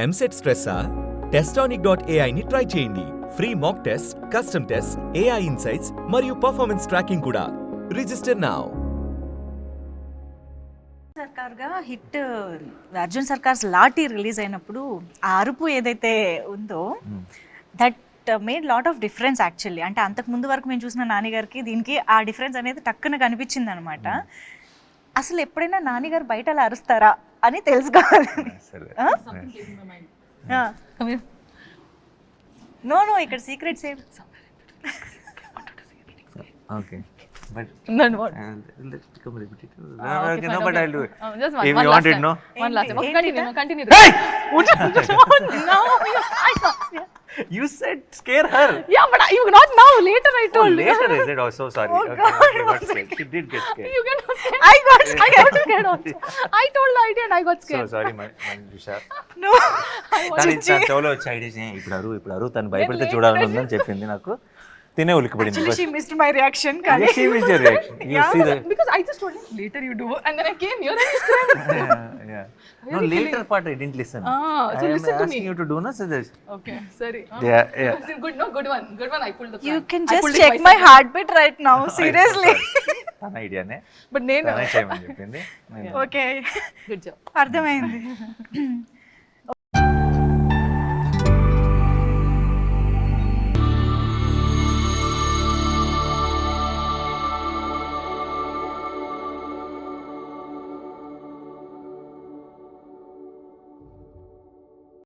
EAMCET స్ట్రెస్సా? Testonic.ai ని try చేయండి. Free mock test, custom test, AI insights మరియు పర్ఫార్మెన్స్ ట్రాకింగ్ కూడా. Register now. సర్కార్గా హిట్ అర్జున్ సర్కార్స్ లాఠీ రిలీజ్ అయినప్పుడు ఆ అరుపు ఏదైతే ఉందో that made lot of difference actually. అంటే అంతకు ముందు వరకు మేము చూసిన నాని గారికి దీనికి ఆ డిఫరెన్స్ అనేది టక్కున కనిపించింది అనమాట. అసలు ఎప్పుడైనా నాని గారు బయట అలా అరుస్తారా అని తెలుసుకోవాలి. నో నో ఇక్కడ secret save. Okay. But Then what? let's become repetitive. Okay, No, fine, but okay. I'll do it. Just If one you last want it, time. no? One last time. Okay, Hey! continue. Hey! No, You said scare her. yeah, but you not now. Later I Oh, told. later is it? Oh, so sorry. Oh, Okay, God, okay, got scared. She did get scared. You get scared. I got I got scared also. I told the idea and I got So scared. sorry, Manjusha. No తన చెవులో వచ్చి idea చేయి ఇప్పుడు అరువు తను భయపడితే చూడాలని ఉందని చెప్పింది నాకు. తినే ఉలికిపడింది. Actually she missed my reaction కానీ She missed your reaction. You see the Because I just told him later you do, and then I came here and you scared. yeah. No, later part I didn't listen. So I am listen to asking me. you to do, no? So this. Okay, sorry. Yeah. Good, no, good one. I pulled the. You plan. Can I just pulled it check myself. My heart beat right now seriously. తన ఐడియానే But నేను. తనే చేయమని చెప్పింది. Okay Good job. అర్థమైంది.